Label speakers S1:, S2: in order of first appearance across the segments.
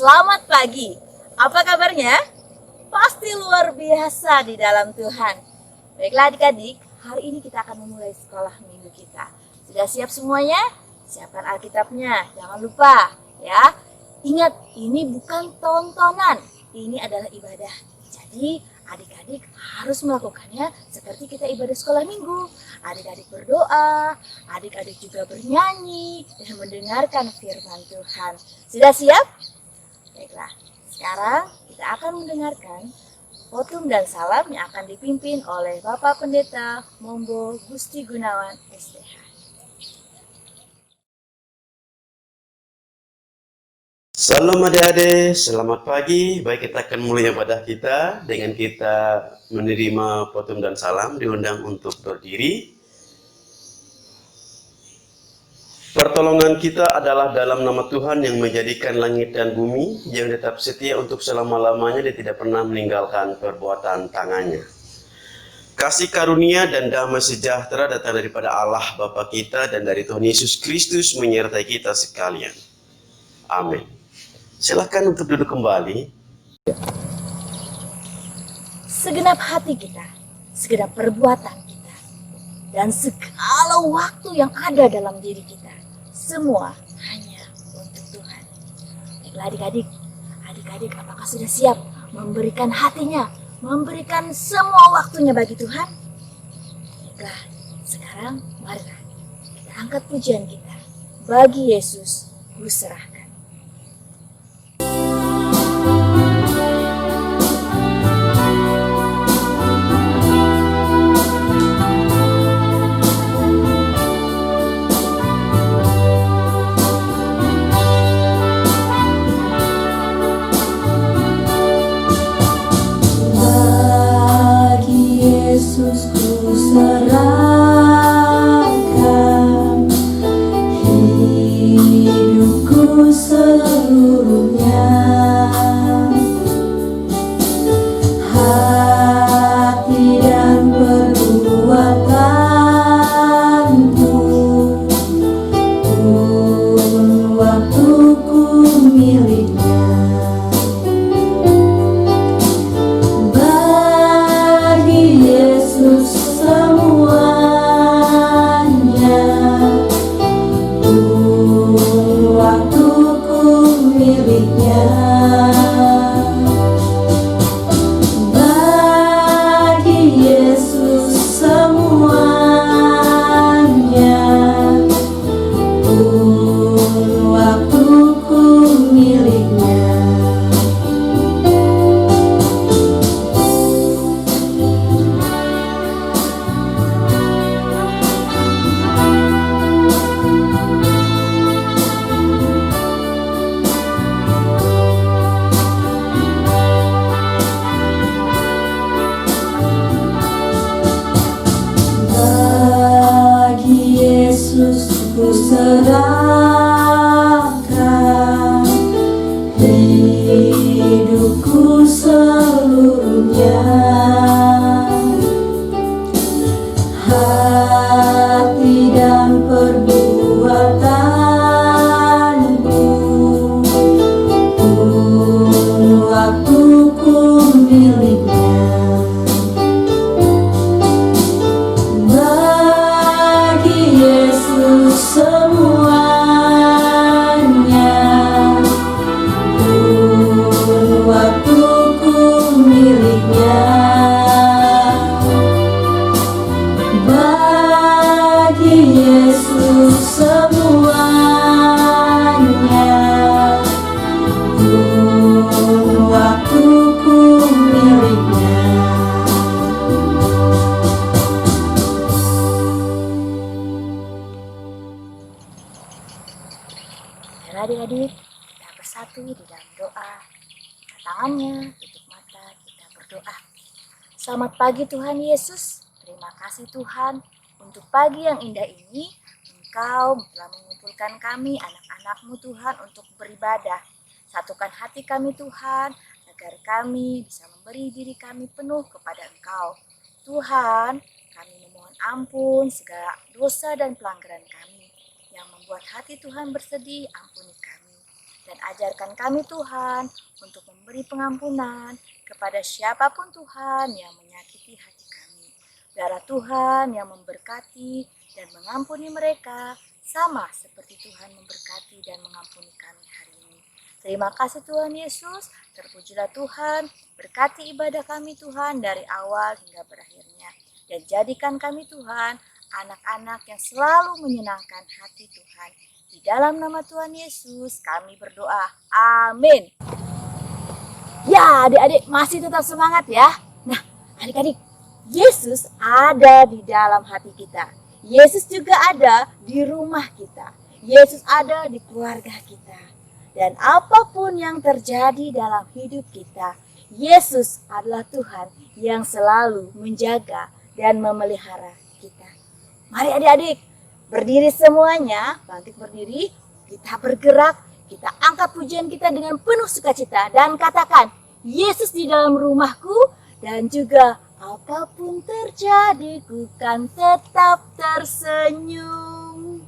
S1: Selamat pagi. Apa kabarnya? Pasti luar biasa di dalam Tuhan. Baiklah adik-adik, hari ini kita akan memulai sekolah minggu kita. Sudah siap semuanya? Siapkan Alkitabnya, jangan lupa ya. Ingat, ini bukan tontonan, ini adalah ibadah. Jadi adik-adik harus melakukannya seperti kita ibadah sekolah minggu. Adik-adik berdoa, adik-adik juga bernyanyi dan mendengarkan firman Tuhan. Sudah siap? Baiklah, sekarang kita akan mendengarkan Potum dan Salam yang akan dipimpin oleh Bapak Pendeta Mombo Gusti Gunawan STH.
S2: Salam adik-adik, selamat pagi. Baik, kita akan mulai ibadah kita dengan kita menerima Potum dan Salam, diundang untuk berdiri. Pertolongan kita adalah dalam nama Tuhan yang menjadikan langit dan bumi, yang tetap setia untuk selama-lamanya dan tidak pernah meninggalkan perbuatan tangannya. Kasih karunia dan damai sejahtera datang daripada Allah Bapa kita dan dari Tuhan Yesus Kristus menyertai kita sekalian. Amin. Silakan untuk duduk kembali.
S1: Segenap hati kita, segenap perbuatan kita, dan segala waktu yang ada dalam diri kita, semua hanya untuk Tuhan. Baiklah adik-adik apakah sudah siap memberikan hatinya, memberikan semua waktunya bagi Tuhan? Baiklah, sekarang marilah kita angkat pujian kita. Bagi Yesus, kuserahkan.
S3: Yesus ku serahkan hidupku seluruhnya, hati dan perbuatanku, pun waktuku miliknya. Serahkan hidupku seluruhnya, hati dan perbuatanku, pun waktuku miliknya. Bagi Yesus semuanya, pun waktuku miliknya. Bagi Yesus semuanya, pun waktuku miliknya.
S1: Adik-adik, kita bersatu di dalam doa. Angkat tangannya, tutup mata, kita berdoa. Selamat pagi Tuhan Yesus. Terima kasih Tuhan untuk pagi yang indah ini. Engkau telah mengumpulkan kami anak-anak-Mu Tuhan untuk beribadah. Satukan hati kami Tuhan, agar kami bisa memberi diri kami penuh kepada Engkau. Tuhan, kami memohon ampun segala dosa dan pelanggaran kami yang membuat hati Tuhan bersedih, ampuni kami. Dan ajarkan kami Tuhan untuk memberi pengampunan kepada siapapun Tuhan yang menyakiti hati kami. Biarlah Tuhan yang memberkati dan mengampuni mereka sama seperti Tuhan memberkati dan mengampuni kami hari ini. Terima kasih Tuhan Yesus, terpujilah Tuhan, berkati ibadah kami Tuhan dari awal hingga berakhirnya. Dan jadikan kami Tuhan, anak-anak yang selalu menyenangkan hati Tuhan. Di dalam nama Tuhan Yesus kami berdoa. Amin. Ya adik-adik masih tetap semangat ya. Nah adik-adik, Yesus ada di dalam hati kita. Yesus juga ada di rumah kita. Yesus ada di keluarga kita. Dan apapun yang terjadi dalam hidup kita, Yesus adalah Tuhan yang selalu menjaga dan memelihara kita. Mari adik-adik, berdiri semuanya, bangkit berdiri, kita bergerak, kita angkat pujian kita dengan penuh sukacita dan katakan, Yesus di dalam rumahku dan juga apapun terjadi, ku kan tetap tersenyum.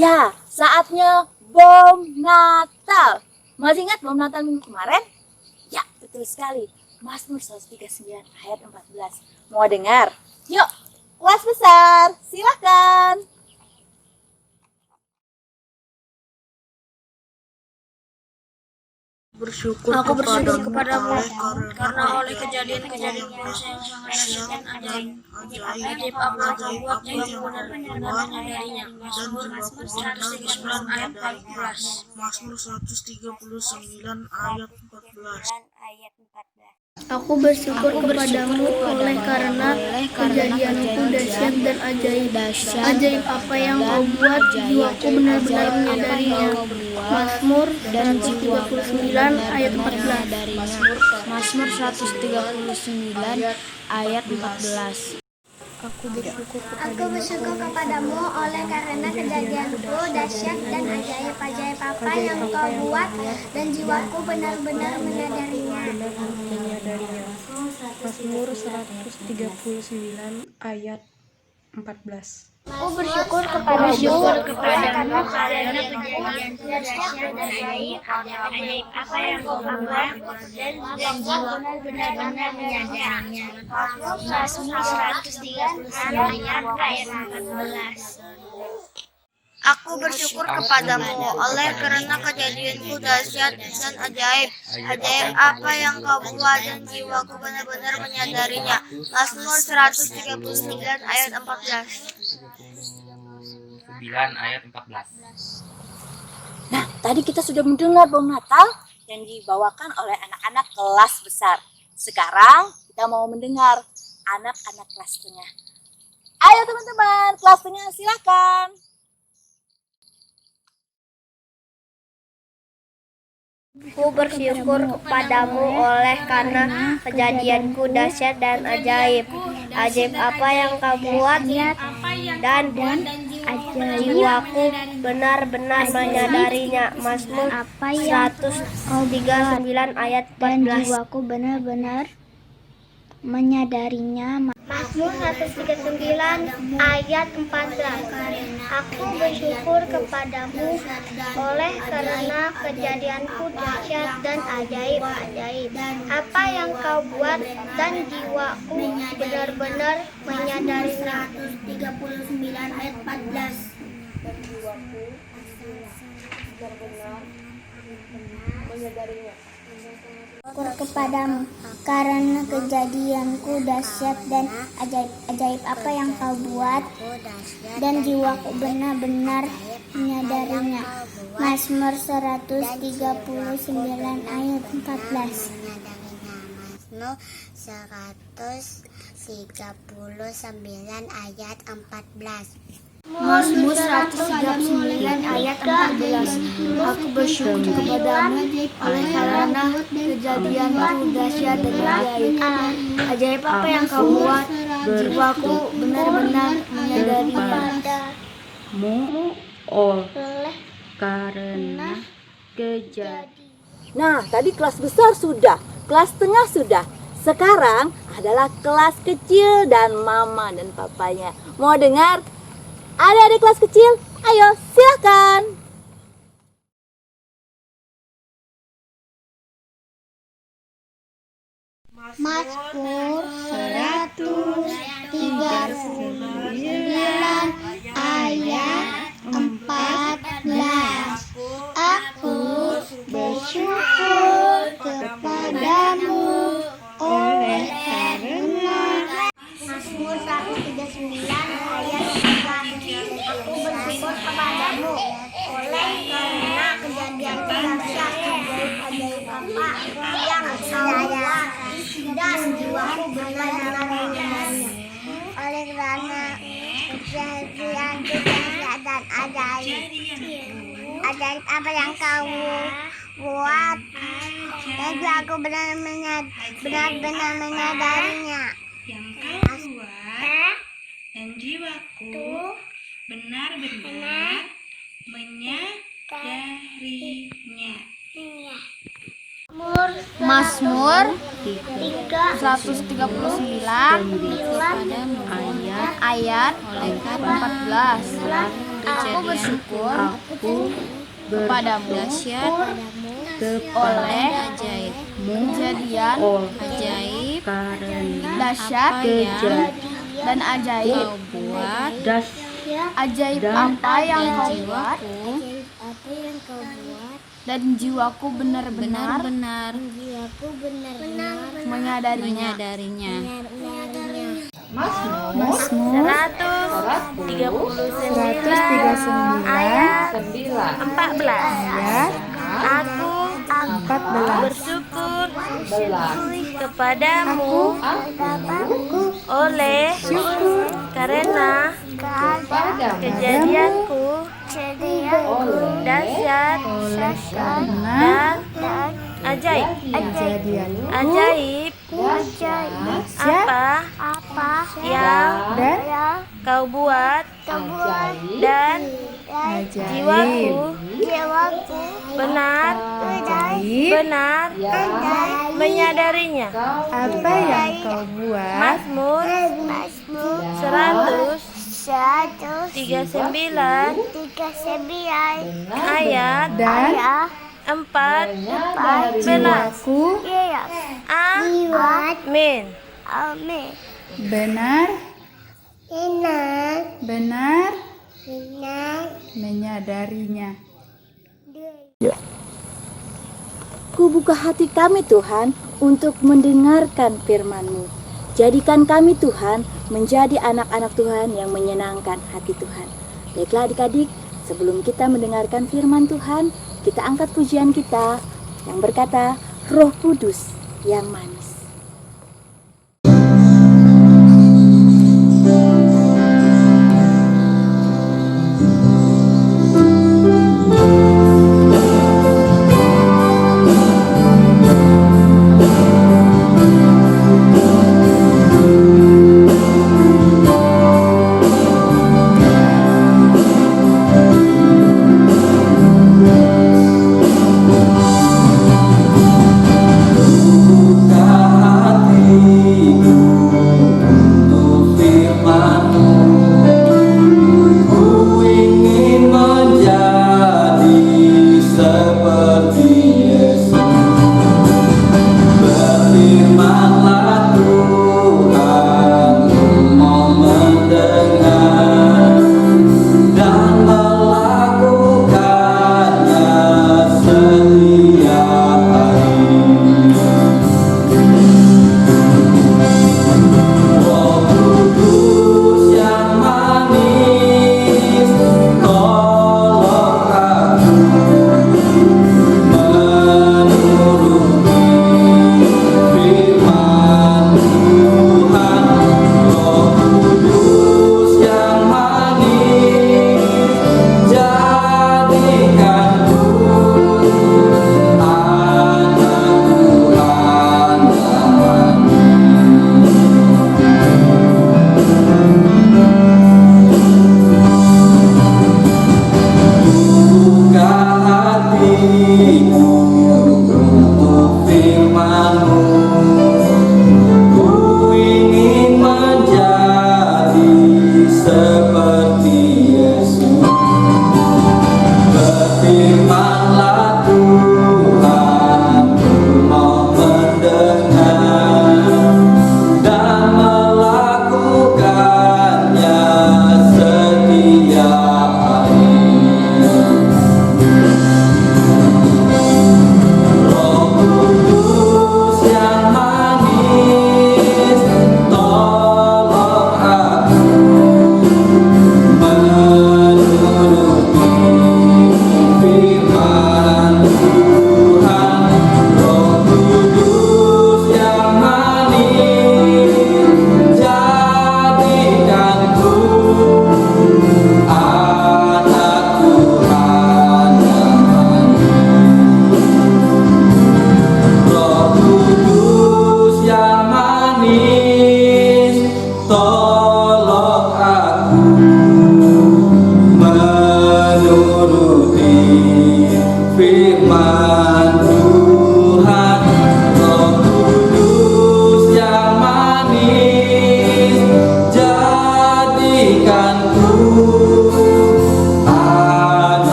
S1: Ya, saatnya bom Natal. Masih ingat bom Natal minggu kemarin? Ya, betul sekali. Mazmur 139 ayat 14. Mau dengar? Yuk, kelas besar, silahkan.
S4: Aku bersyukur kepadamu karena oleh kejadian-kejadian manusia yang sangat dahsyat dan ajaib apa kau buat yang benar-benar darinya. Mazmur 139 ayat 14.
S5: Mazmur 139 ayat 14.
S4: ayat 14.
S5: Aku bersyukur kepadamu oleh karena kejadianku dahsyat dan ajaib. Ajaib apa yang kau buat, jiwaku benar-benar menyadarinya. Mazmur 139 ayat 14.
S6: Mazmur 139 ayat 14.
S5: Aku bersyukur
S7: Aku bersyukur kepadamu oleh karena kejadianku dahsyat dan ajaib-ajaib apa yang kau buat dan jiwaku benar-benar menyadarinya.
S5: Mazmur 139 ayat 14.
S7: Aku bersyukur kepadamu oleh karena kejadianku dahsyat dan ajaib apa yang kau buat dan jiwaku benar-benar menyadarinya. Mazmur 139 ayat 14.
S4: Aku bersyukur kepadamu oleh karena kejadianku dahsyat dan ajaib. Ajaib apa yang kau buat dan jiwaku benar-benar menyadarinya. Mazmur 139 ayat 14.
S8: 9 ayat 14.
S1: Nah, tadi kita sudah mendengar bom Natal yang dibawakan oleh anak-anak kelas besar. Sekarang kita mau mendengar anak-anak kelas tengah. Ayo teman-teman, kelas tengah silakan.
S7: Aku bersyukur kepadamu oleh karena kejadianku dahsyat dan ajaib. Ajaib apa yang kau buat dan jiwaku benar-benar menyadarinya. Mazmur 139 ayat 14.
S9: Jiwaku benar-benar menyadarinya.
S7: Mazmur 139 ayat 14. Aku bersyukur kepadamu oleh karena kejadianku dahsyat dan ajaib. Apa yang kau buat dan jiwaku benar-benar menyadarinya. 139 ayat 14.
S9: Syukur kepadamu karena kejadianku dahsyat dan ajaib apa yang kau buat dan jiwaku benar-benar menyadarinya. Mazmur 139 ayat 14.
S7: Mazmur 139 ayat 14.
S5: Mazmur 139 ayat 14. Aku bersyukur kepadamu oleh karena kejadianku dahsyat dan ajaib. Ajaib apa yang kau buat, jiwaku benar-benar menyadarinya.
S6: Oleh karena kejadian.
S1: Nah, tadi kelas besar sudah, kelas tengah sudah. Sekarang adalah kelas kecil dan mama dan papanya. Mau dengar? Adik-adik kelas kecil, ayo silakan.
S9: Mazmur 139 ayat 14. Aku bersyukur kepadamu oleh karena
S7: Mazmur 139 ayat 14. Aku bersyukur kepadamu oleh karena kejadianku dahsyat ajaib apa yang kau buat dan jiwaku benar-benar menyadarinya. Oleh karena kejadianku dahsyat dan ajaib apa yang kau buat dan jiwaku benar-benar menyadarinya.
S4: Dan jiwaku benar-benar menyadarinya.
S5: Mazmur 139 ayat 14. Aku bersyukur kepadamu oleh kejadian dahsyat dan ajaib. Ajaib apa yang kau buat dan jiwaku benar-benar menyadarinya.
S7: Mazmur 139 ayat 14. Aku bersyukur
S1: kepadamu oleh karena kejadianku dahsyat dan ajaib. Ajaib apa yang kau buat dan jiwaku benar menyadarinya.
S6: Apa yang kau buat?
S1: Mazmur 139 ayat
S6: Dan
S1: 14. Amin.
S6: benar menyadarinya.
S3: Ku buka hati kami Tuhan untuk mendengarkan firman-Mu. Jadikan kami Tuhan menjadi anak-anak Tuhan yang menyenangkan hati Tuhan. Baiklah adik-adik, sebelum kita mendengarkan firman Tuhan, kita angkat pujian kita yang berkata, Roh Kudus yang manis. Buka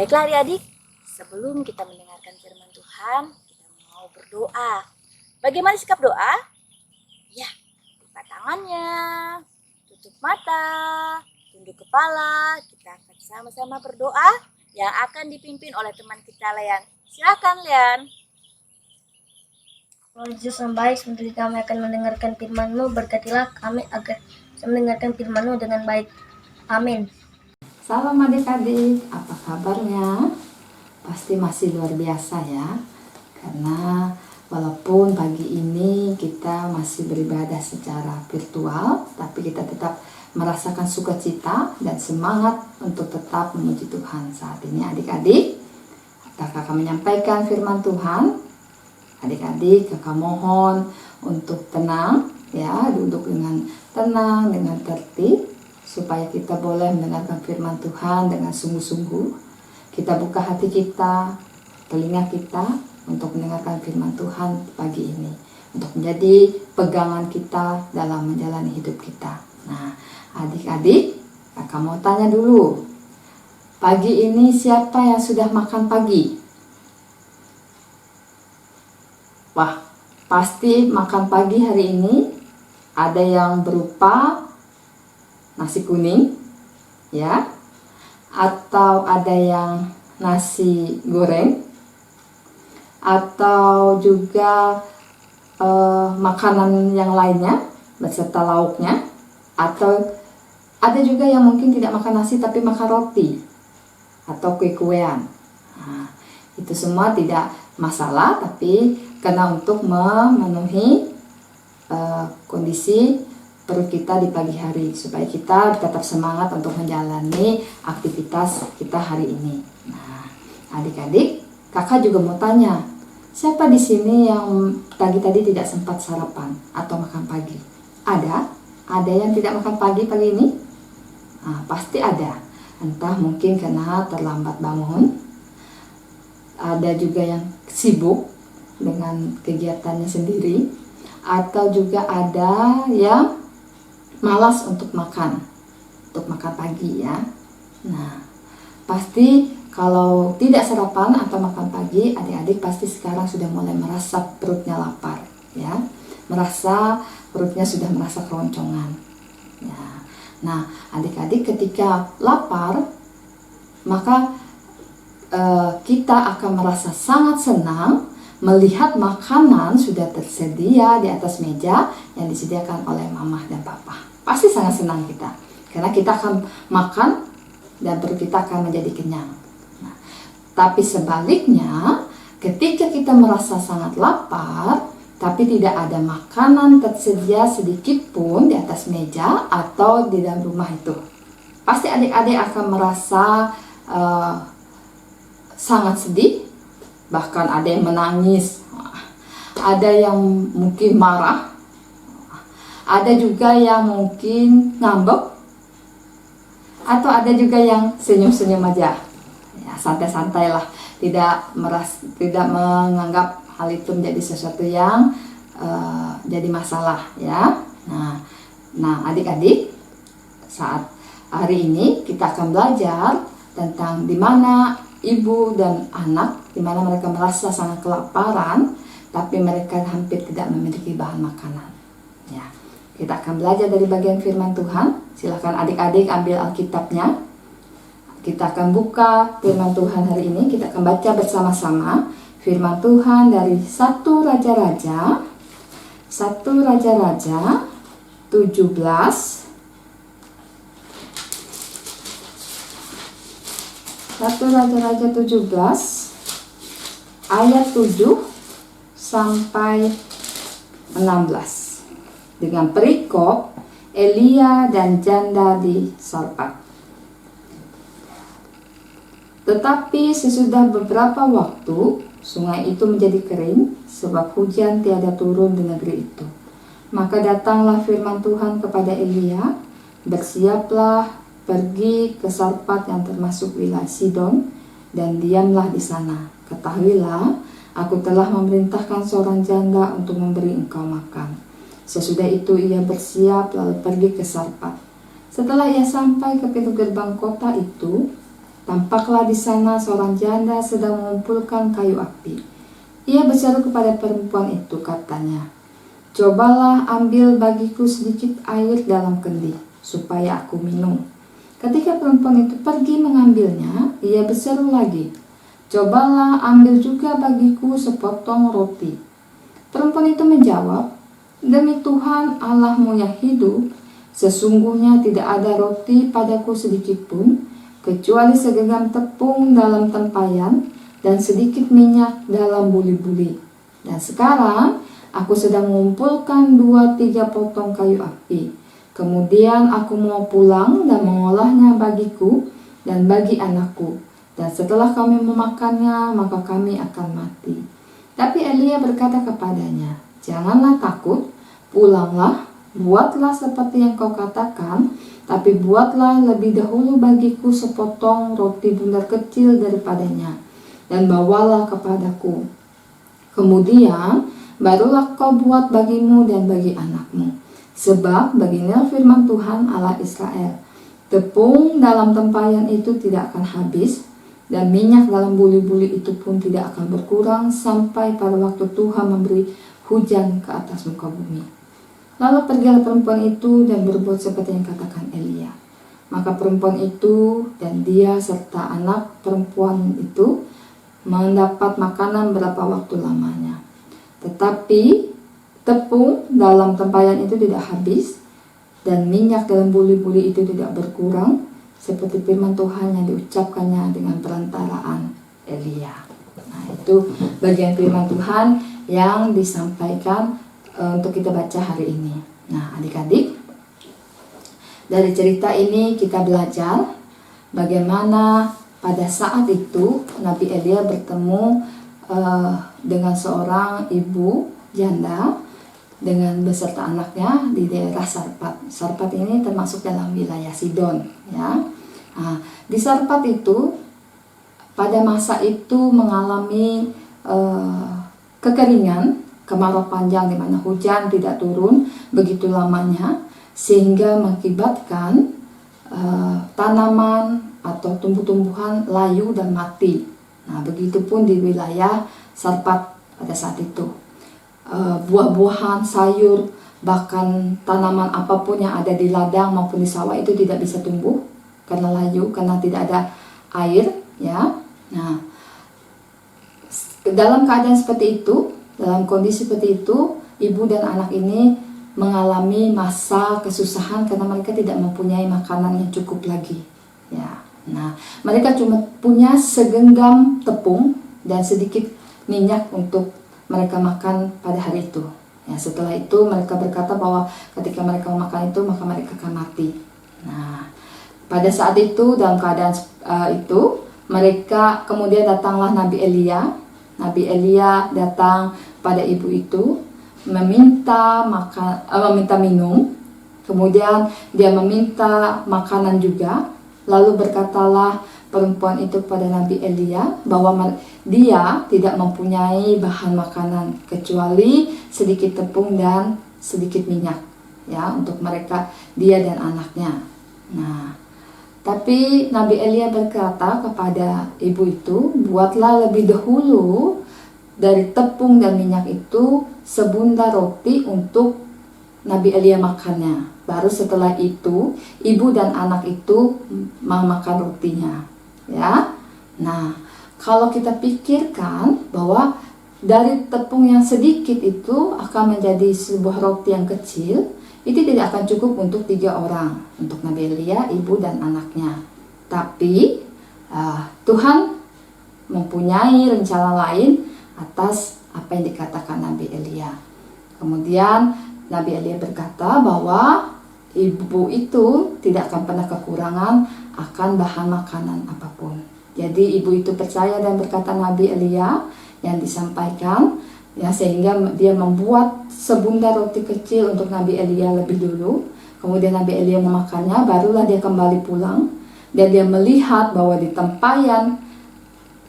S3: Baiklah adik-adik, sebelum kita mendengarkan firman Tuhan, kita mau berdoa. Bagaimana sikap doa? Ya, lipat tangannya, tutup mata, tunduk kepala. Kita akan sama-sama berdoa yang akan dipimpin oleh teman kita, Lean. Silakan, Lean.
S5: Tuhan Yesus yang baik, sebentar kami akan mendengarkan firman-Mu. Berkatilah kami agar bisa mendengarkan firman-Mu dengan baik. Amin.
S10: Salam adik-adik, apa kabarnya? Pasti masih luar biasa ya. Karena walaupun pagi ini kita masih beribadah secara virtual, tapi kita tetap merasakan sukacita dan semangat untuk tetap memuji Tuhan. Saat ini adik-adik, kakak akan menyampaikan firman Tuhan. Adik-adik, kakak mohon untuk tenang ya, duduk dengan tenang, dengan tertib, supaya kita boleh mendengarkan firman Tuhan dengan sungguh-sungguh. Kita buka hati kita, telinga kita untuk mendengarkan firman Tuhan pagi ini, untuk menjadi pegangan kita dalam menjalani hidup kita. Nah, adik-adik, kakak mau tanya dulu, pagi ini siapa yang sudah makan pagi? Wah, pasti makan pagi hari ini ada yang berupa nasi kuning, ya, atau ada yang nasi goreng, atau juga makanan yang lainnya beserta lauknya, atau ada juga yang mungkin tidak makan nasi tapi makan roti atau kue-kuean. Nah, itu semua tidak masalah, tapi karena untuk memenuhi kondisi perut kita di pagi hari, supaya kita tetap semangat untuk menjalani aktivitas kita hari ini. Nah, adik-adik, kakak juga mau tanya, siapa di sini yang tadi tidak sempat sarapan atau makan pagi? Ada? Ada yang tidak makan pagi ini? Nah, pasti ada. Entah mungkin karena terlambat bangun, ada juga yang sibuk dengan kegiatannya sendiri, atau juga ada yang malas untuk makan pagi ya. Nah, pasti kalau tidak sarapan atau makan pagi, adik-adik pasti sekarang sudah mulai merasa perutnya lapar ya, merasa perutnya sudah merasa keroncongan ya. Nah, adik-adik ketika lapar, maka kita akan merasa sangat senang melihat makanan sudah tersedia di atas meja yang disediakan oleh mama dan papa. Pasti sangat senang kita, karena kita akan makan dan perut kita akan menjadi kenyang. Nah, tapi sebaliknya, ketika kita merasa sangat lapar, tapi tidak ada makanan tersedia sedikit pun di atas meja atau di dalam rumah itu, pasti adik-adik akan merasa sangat sedih. Bahkan ada yang menangis, ada yang mungkin marah, ada juga yang mungkin ngambek, atau ada juga yang senyum-senyum aja, ya, santai-santai lah, tidak menganggap hal itu menjadi sesuatu yang jadi masalah ya. Nah adik-adik, saat hari ini kita akan belajar tentang di mana ibu dan anak, di mana mereka merasa sangat kelaparan, tapi mereka hampir tidak memiliki bahan makanan. Ya, kita akan belajar dari bagian firman Tuhan. Silakan adik-adik ambil Alkitabnya. Kita akan buka firman Tuhan hari ini. Kita akan baca bersama-sama firman Tuhan dari 1 Raja-Raja 17. 1 Raja-Raja 17 ayat 7 sampai 16 dengan perikop Elia dan janda di Sarpat. Tetapi sesudah beberapa waktu sungai itu menjadi kering sebab hujan tiada turun di negeri itu. Maka datanglah firman Tuhan kepada Elia, bersiaplah, pergi ke Sarpat yang termasuk wilayah Sidon dan diamlah di sana. Ketahuilah, aku telah memerintahkan seorang janda untuk memberi engkau makan. Sesudah itu ia bersiap lalu pergi ke Sarpat. Setelah ia sampai ke pintu gerbang kota itu, tampaklah di sana seorang janda sedang mengumpulkan kayu api. Ia berseru kepada perempuan itu, katanya, "Cobalah ambil bagiku sedikit air dalam kendi, supaya aku minum." Ketika perempuan itu pergi mengambilnya, ia berseru lagi, "Cobalah ambil juga bagiku sepotong roti." Perempuan itu menjawab, "Demi Tuhan Allahmu yang hidup, sesungguhnya tidak ada roti padaku sedikit pun, kecuali segenggam tepung dalam tempayan dan sedikit minyak dalam buli-buli. Dan sekarang aku sedang mengumpulkan 2-3 potong kayu api. Kemudian aku mau pulang dan mengolahnya bagiku dan bagi anakku. Dan setelah kami memakannya, maka kami akan mati." Tapi Elia berkata kepadanya, "Janganlah takut, pulanglah, buatlah seperti yang kau katakan, tapi buatlah lebih dahulu bagiku sepotong roti bundar kecil daripadanya, dan bawalah kepadaku. Kemudian barulah kau buat bagimu dan bagi anakmu. Sebab beginilah firman Tuhan Allah Israel, tepung dalam tempayan itu tidak akan habis, dan minyak dalam buli-buli itu pun tidak akan berkurang sampai pada waktu Tuhan memberi hujan ke atas muka bumi." Lalu pergilah perempuan itu dan berbuat seperti yang katakan Elia. Maka perempuan itu dan dia serta anak perempuan itu mendapat makanan berapa waktu lamanya. Tetapi tepung dalam tempayan itu tidak habis, dan minyak dalam buli-buli itu tidak berkurang, seperti firman Tuhan yang diucapkannya dengan perantaraan Elia. Nah, itu bagian firman Tuhan yang disampaikan untuk kita baca hari ini. Nah, adik-adik, dari cerita ini kita belajar bagaimana pada saat itu Nabi Elia bertemu dengan seorang ibu janda dengan beserta anaknya di daerah Sarpat. Sarpat ini termasuk dalam wilayah Sidon, ya. Nah, di Sarpat itu pada masa itu mengalami kekeringan, kemarau panjang di mana hujan tidak turun begitu lamanya, sehingga mengakibatkan tanaman atau tumbuh-tumbuhan layu dan mati. Nah, begitupun di wilayah Sarpat pada saat itu. Buah-buahan, sayur, bahkan tanaman apapun yang ada di ladang maupun di sawah itu tidak bisa tumbuh karena layu, karena tidak ada air, ya. Nah, dalam keadaan seperti itu, dalam kondisi seperti itu, ibu dan anak ini mengalami masa kesusahan karena mereka tidak mempunyai makanan yang cukup lagi, ya. Nah, mereka cuma punya segenggam tepung dan sedikit minyak untuk mereka makan pada hari itu. Ya, setelah itu mereka berkata bahwa ketika mereka makan itu maka mereka akan mati. Nah, pada saat itu dalam keadaan itu mereka kemudian datanglah Nabi Elia. Nabi Elia datang pada ibu itu meminta minum. Kemudian dia meminta makanan juga. Lalu berkatalah perempuan itu pada Nabi Elia bahwa dia tidak mempunyai bahan makanan kecuali sedikit tepung dan sedikit minyak, ya, untuk mereka, dia dan anaknya. Nah, tapi Nabi Elia berkata kepada ibu itu, buatlah lebih dahulu dari tepung dan minyak itu sebundar roti untuk Nabi Elia makannya. Baru setelah itu ibu dan anak itu mau makan rotinya, ya. Nah, kalau kita pikirkan bahwa dari tepung yang sedikit itu akan menjadi sebuah roti yang kecil, itu tidak akan cukup untuk 3 orang, untuk Nabi Elia, ibu dan anaknya. Tapi Tuhan mempunyai rencana lain atas apa yang dikatakan Nabi Elia. Kemudian Nabi Elia berkata bahwa ibu itu tidak akan pernah kekurangan akan bahan makanan apapun. Jadi ibu itu percaya dan berkata Nabi Elia yang disampaikan, ya, sehingga dia membuat sebundar roti kecil untuk Nabi Elia lebih dulu. Kemudian Nabi Elia memakannya, barulah dia kembali pulang dan dia melihat bahwa di tempayan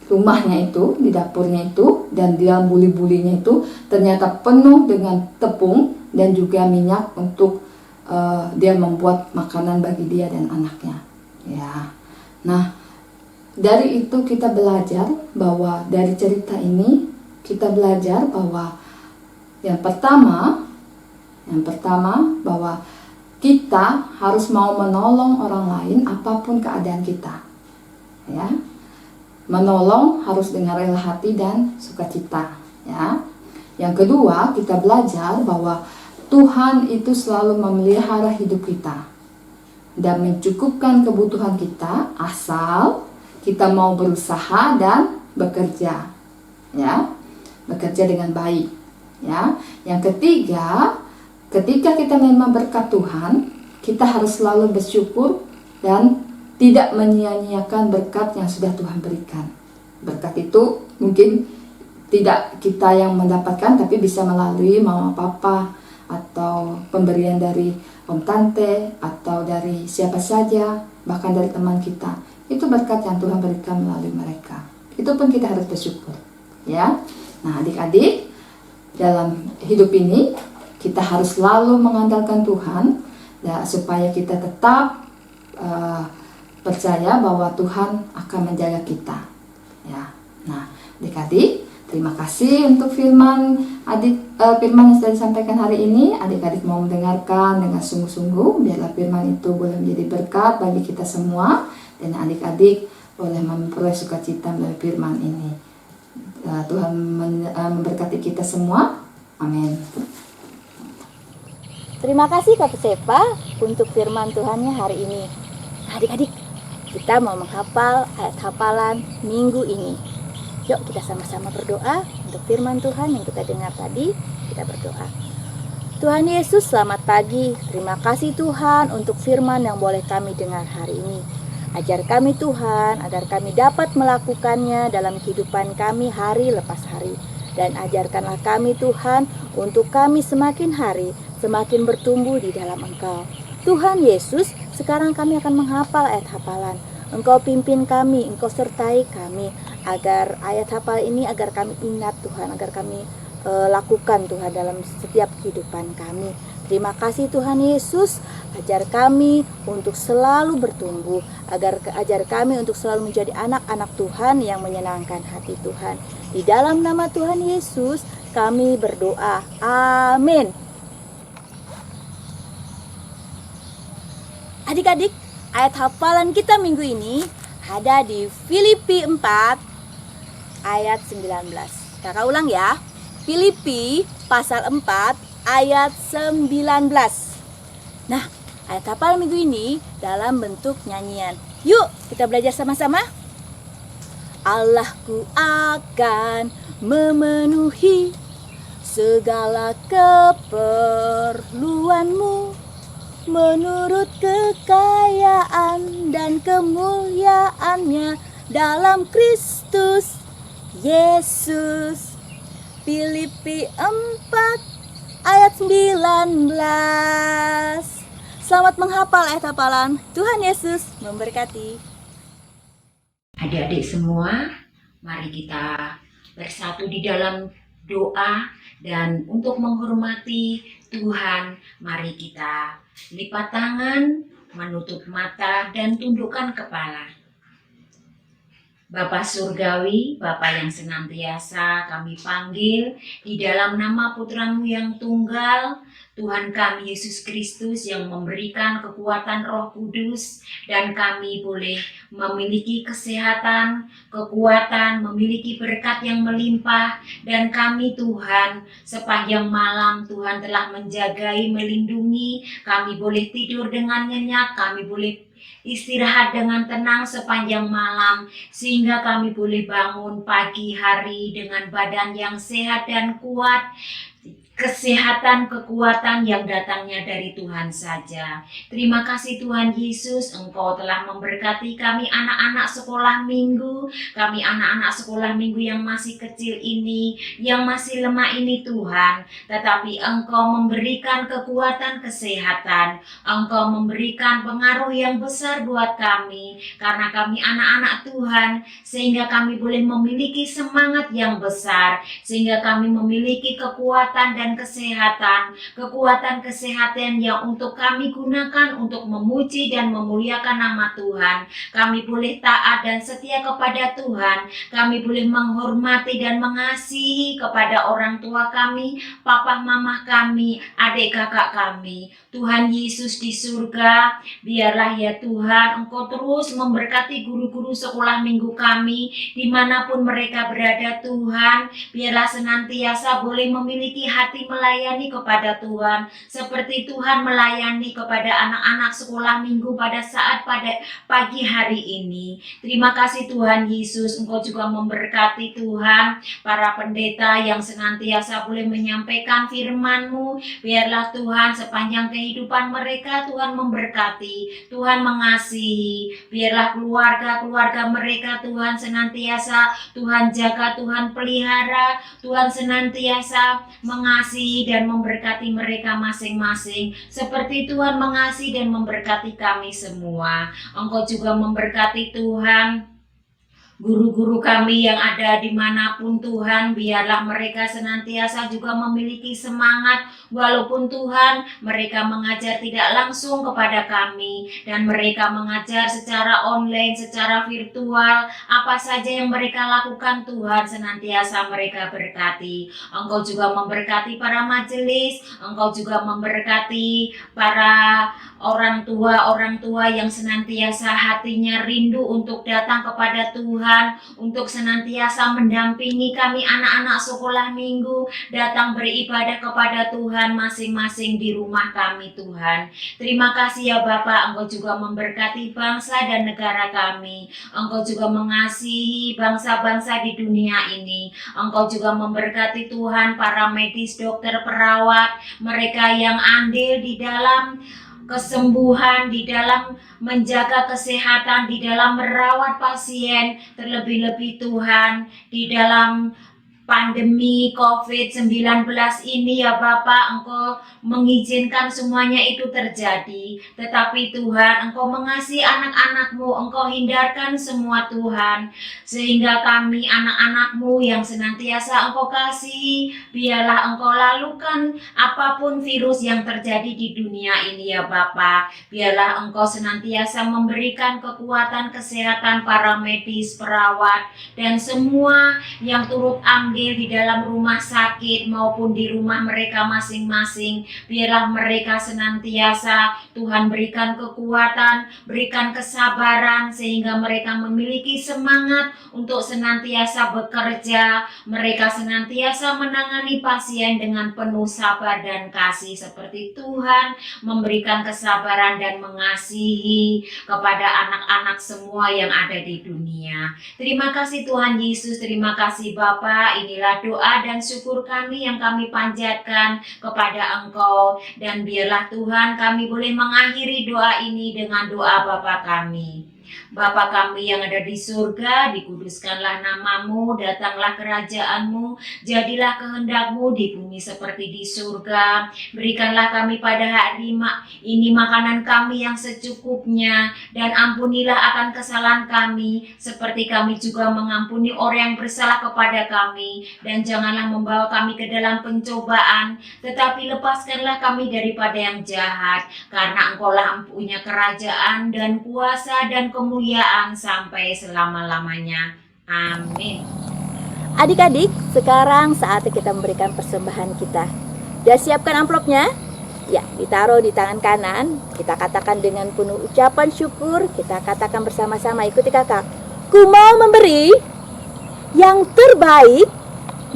S10: rumahnya itu, di dapurnya itu, dan di dalam buli-bulinya itu ternyata penuh dengan tepung dan juga minyak untuk dia membuat makanan bagi dia dan anaknya, ya. Nah, dari itu kita belajar bahwa dari cerita ini kita belajar bahwa yang pertama bahwa kita harus mau menolong orang lain apapun keadaan kita. Ya. Menolong harus dengan rela hati dan sukacita, ya. Yang kedua, kita belajar bahwa Tuhan itu selalu memelihara hidup kita dan mencukupkan kebutuhan kita asal kita mau berusaha dan bekerja, ya, bekerja dengan baik, ya. Yang ketiga, ketika kita memang berkat Tuhan, kita harus selalu bersyukur dan tidak menyia-nyiakan berkat yang sudah Tuhan berikan. Berkat itu mungkin tidak kita yang mendapatkan, tapi bisa melalui mama papa atau pemberian dari om tante atau dari siapa saja, bahkan dari teman kita. Itu berkat yang Tuhan berikan melalui mereka. Itu pun kita harus bersyukur, ya. Nah, adik-adik, dalam hidup ini kita harus selalu mengandalkan Tuhan, ya, supaya kita tetap percaya bahwa Tuhan akan menjaga kita, ya. Nah, adik-adik, terima kasih untuk firman firman yang sudah disampaikan hari ini. Adik-adik mau mendengarkan dengan sungguh-sungguh, biarlah firman itu boleh menjadi berkat bagi kita semua, dan adik-adik boleh memperoleh sukacita melalui firman ini. Tuhan memberkati kita semua. Amin.
S3: Terima kasih Kak Sepa untuk firman Tuhannya hari ini. Adik-adik, kita mau menghafal ayat hafalan minggu ini. Yuk kita sama-sama berdoa untuk firman Tuhan yang kita dengar tadi. Kita berdoa. Tuhan Yesus, selamat pagi. Terima kasih Tuhan untuk firman yang boleh kami dengar hari ini. Ajar kami Tuhan agar kami dapat melakukannya dalam kehidupan kami hari lepas hari. Dan ajarkanlah kami Tuhan untuk kami semakin hari semakin bertumbuh di dalam Engkau. Tuhan Yesus, sekarang kami akan menghafal ayat hafalan. Engkau pimpin kami, Engkau sertai kami, agar ayat hafal ini agar kami ingat Tuhan, agar kami lakukan Tuhan dalam setiap kehidupan kami. Terima kasih Tuhan Yesus, ajar kami untuk selalu bertumbuh, ajar kami untuk selalu menjadi anak-anak Tuhan yang menyenangkan hati Tuhan. Di dalam nama Tuhan Yesus kami berdoa. Amin. Adik-adik, ayat hafalan kita minggu ini ada di Filipi 4 ayat 19. Kakak ulang ya. Filipi pasal 4 ayat 19. Nah, ayat hafalan minggu ini dalam bentuk nyanyian. Yuk, kita belajar sama-sama. Allahku akan memenuhi segala keperluanmu menurut kekayaan dan kemuliaannya dalam Kristus Yesus. Filipi 4 ayat 19. Selamat menghafal ayat hafalan. Tuhan Yesus memberkati.
S11: Adik-adik semua, mari kita bersatu di dalam doa, dan untuk menghormati Tuhan, mari kita lipat tangan, menutup mata, dan tundukkan kepala. Bapa Surgawi, Bapa yang senantiasa kami panggil di dalam nama Putra-Mu yang tunggal, Tuhan kami Yesus Kristus yang memberikan kekuatan Roh Kudus, dan kami boleh memiliki kesehatan, kekuatan, memiliki berkat yang melimpah, dan kami Tuhan sepanjang malam Tuhan telah menjagai, melindungi, kami boleh tidur dengan nyenyak, kami boleh istirahat dengan tenang sepanjang malam, sehingga kami boleh bangun pagi hari dengan badan yang sehat dan kuat. Kesehatan, kekuatan yang datangnya dari Tuhan saja. Terima kasih Tuhan Yesus, Engkau telah memberkati kami anak-anak sekolah minggu, kami anak-anak sekolah minggu yang masih kecil ini, yang masih lemah ini Tuhan. Tetapi Engkau memberikan kekuatan kesehatan, Engkau memberikan pengaruh yang besar buat kami, karena kami anak-anak Tuhan, sehingga kami boleh memiliki semangat yang besar, sehingga kami memiliki kekuatan dan kesehatan yang untuk kami gunakan untuk memuji dan memuliakan nama Tuhan. Kami boleh taat dan setia kepada Tuhan. Kami boleh menghormati dan mengasihi kepada orang tua kami, papa mama kami, adik kakak kami. Tuhan Yesus di surga, biarlah ya Tuhan Engkau terus memberkati guru-guru sekolah minggu kami dimanapun mereka berada Tuhan. Biarlah senantiasa boleh memiliki hati melayani kepada Tuhan seperti Tuhan melayani kepada anak-anak sekolah minggu pada saat pada pagi hari ini. Terima kasih Tuhan Yesus, Engkau juga memberkati Tuhan para pendeta yang senantiasa boleh menyampaikan firman-Mu. Biarlah Tuhan sepanjang kehidupan mereka Tuhan memberkati, Tuhan mengasihi. Biarlah keluarga-keluarga mereka Tuhan senantiasa Tuhan jaga, Tuhan pelihara, Tuhan senantiasa mengasihi dan memberkati mereka masing-masing seperti Tuhan mengasihi dan memberkati kami semua. Engkau juga memberkati Tuhan guru-guru kami yang ada dimanapun Tuhan, biarlah mereka senantiasa juga memiliki semangat walaupun Tuhan mereka mengajar tidak langsung kepada kami dan mereka mengajar secara online, secara virtual. Apa saja yang mereka lakukan Tuhan senantiasa mereka berkati. Engkau juga memberkati para majelis, Engkau juga memberkati para orang tua yang senantiasa hatinya rindu untuk datang kepada Tuhan, untuk senantiasa mendampingi kami anak-anak sekolah minggu datang beribadah kepada Tuhan masing-masing di rumah kami Tuhan. Terima kasih ya Bapak, Engkau juga memberkati bangsa dan negara kami. Engkau juga mengasihi bangsa-bangsa di dunia ini. Engkau juga memberkati Tuhan para medis, dokter, perawat, mereka yang andil di dalam kesembuhan, di dalam menjaga kesehatan, di dalam merawat pasien, terlebih-lebih Tuhan di dalam pandemi COVID-19 ini ya Bapak, Engkau mengizinkan semuanya itu terjadi. Tetapi Tuhan, Engkau mengasihi anak-anak-Mu, Engkau hindarkan semua Tuhan. Sehingga kami anak-anak-Mu yang senantiasa Engkau kasihi, biarlah Engkau lalukan apapun virus yang terjadi di dunia ini ya Bapak. Biarlah Engkau senantiasa memberikan kekuatan kesehatan para medis, perawat, dan semua yang turut ambil di dalam rumah sakit maupun di rumah mereka masing-masing. Biarlah mereka senantiasa Tuhan berikan kekuatan, berikan kesabaran sehingga mereka memiliki semangat untuk senantiasa bekerja. Mereka senantiasa menangani pasien dengan penuh sabar dan kasih seperti Tuhan memberikan kesabaran dan mengasihi kepada anak-anak semua yang ada di dunia. Terima kasih Tuhan Yesus, terima kasih Bapa. Inilah doa dan syukur kami yang kami panjatkan kepada Engkau. Dan biarlah Tuhan kami boleh mengakhiri doa ini dengan doa Bapa kami. Bapa kami yang ada di surga, dikuduskanlah nama-Mu, datanglah kerajaan-Mu, jadilah kehendak-Mu di bumi seperti di surga. Berikanlah kami pada hari ini makanan kami yang secukupnya, dan ampunilah akan kesalahan kami, seperti kami juga mengampuni orang yang bersalah kepada kami. Dan janganlah membawa kami ke dalam pencobaan, tetapi lepaskanlah kami daripada yang jahat, karena Engkau-lah punya kerajaan dan kuasa dan kemuliaan sampai selama-lamanya. Amin.
S3: Adik-adik, sekarang saatnya kita memberikan persembahan kita. Sudah siapkan amplopnya? Ya, ditaruh di tangan kanan. Kita katakan dengan penuh ucapan syukur. Kita katakan bersama-sama, ikuti kakak. Ku mau memberi yang terbaik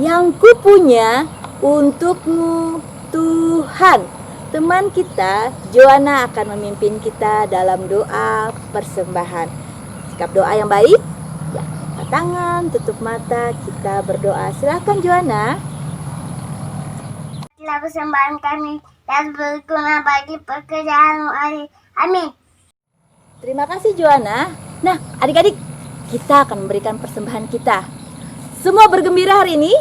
S3: yang kupunya untuk-Mu Tuhan. Teman kita, Joanna akan memimpin kita dalam doa persembahan. Sikap doa yang baik. Ya, angkat tangan, tutup mata, kita berdoa. Silakan Joanna.
S7: Inilah persembahan kami dan berguna bagi pekerjaan hari. Amin.
S3: Terima kasih Joanna. Nah, adik-adik, kita akan memberikan persembahan kita. Semua bergembira hari ini?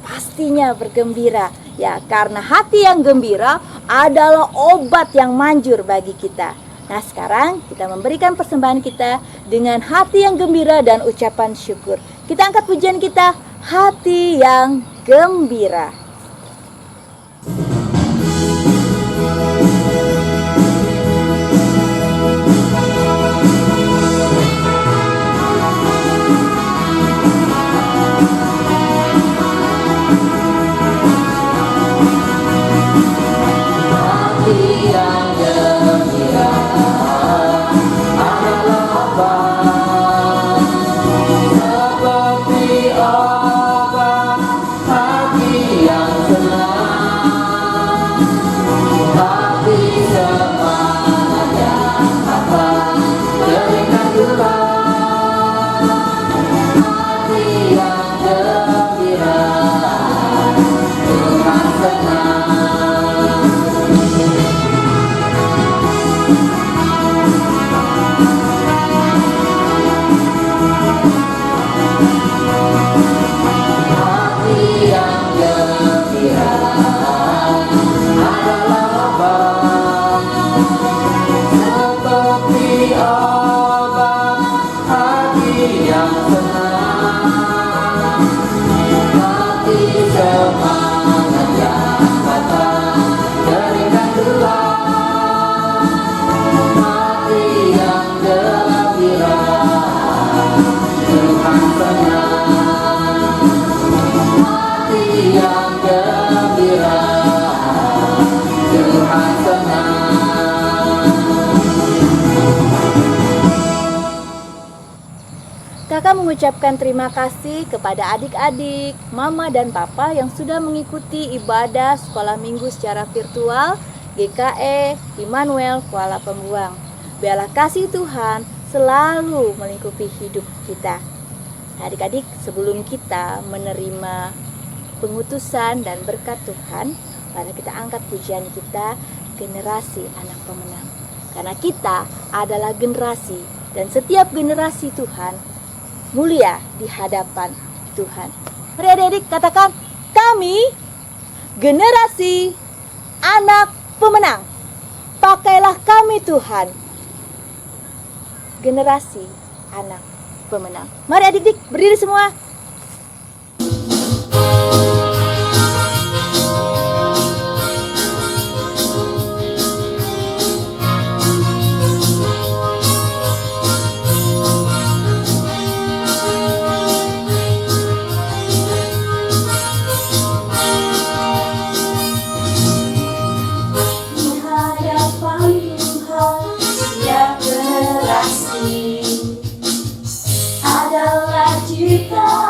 S3: Pastinya bergembira. Ya, karena hati yang gembira adalah obat yang manjur bagi kita. Nah, sekarang kita memberikan persembahan kita dengan hati yang gembira dan ucapan syukur. Kita angkat pujian kita, hati yang gembira.
S12: gembira, Tuhan senang. Hati yang gembira adalah obat, seperti obat hati yang senang. Hati semangat yang patah berikan gelar, hati yang gembira, Tuhan senang. Hati yang gembira, Tuhan senang.
S3: Kakak mengucapkan terima kasih kepada adik-adik, mama dan papa yang sudah mengikuti ibadah sekolah minggu secara virtual GKE Immanuel Kuala Pembuang. Biarlah kasih Tuhan selalu melingkupi hidup kita. Adik-adik, sebelum kita menerima pengutusan dan berkat Tuhan, mari kita angkat pujian kita, generasi anak pemenang. Karena kita adalah generasi, dan setiap generasi Tuhan mulia di hadapan Tuhan. Mari adik-adik katakan, kami generasi anak pemenang. Pakailah kami Tuhan, generasi anak pemenang. Mari adik-adik berdiri semua.
S12: Di hadapan Tuhan setiap generasi adalah ciptaan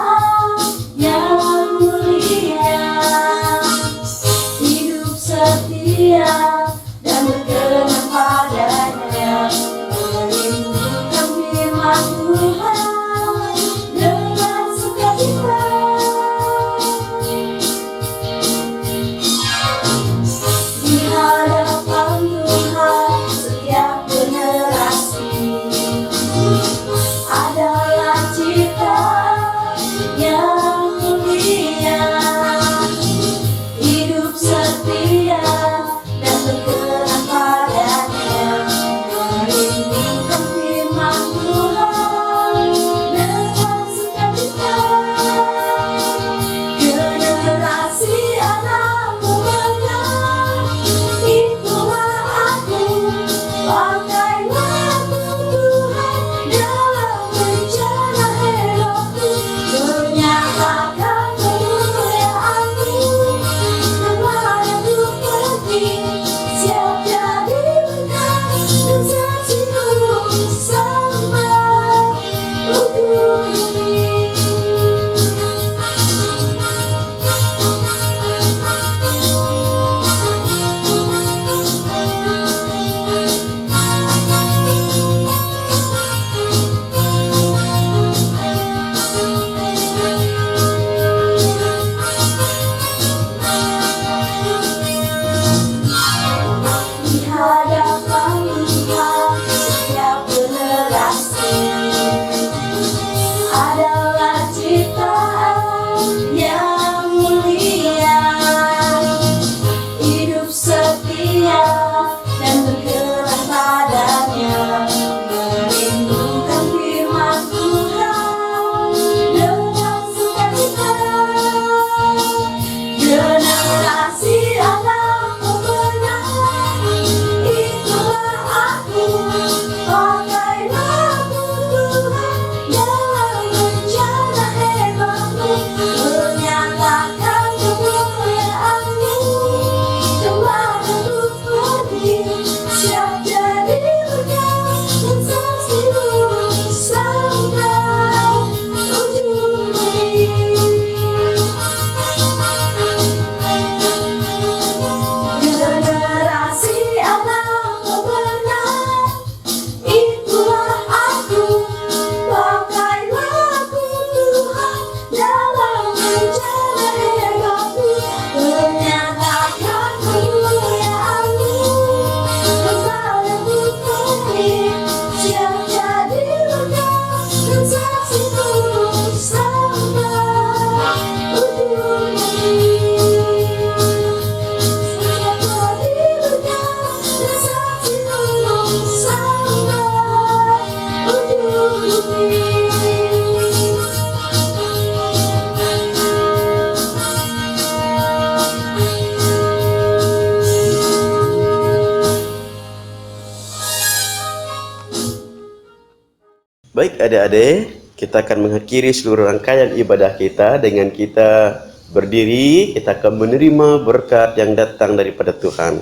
S2: Baik adik-adik, kita akan mengakhiri seluruh rangkaian ibadah kita dengan kita berdiri. Kita akan menerima berkat yang datang daripada Tuhan.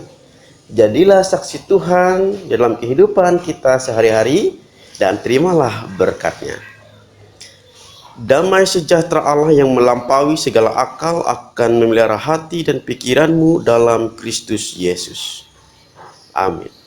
S2: Jadilah saksi Tuhan dalam kehidupan kita sehari-hari dan terimalah berkatnya. Damai sejahtera Allah yang melampaui segala akal akan memelihara hati dan pikiranmu dalam Kristus Yesus. Amin.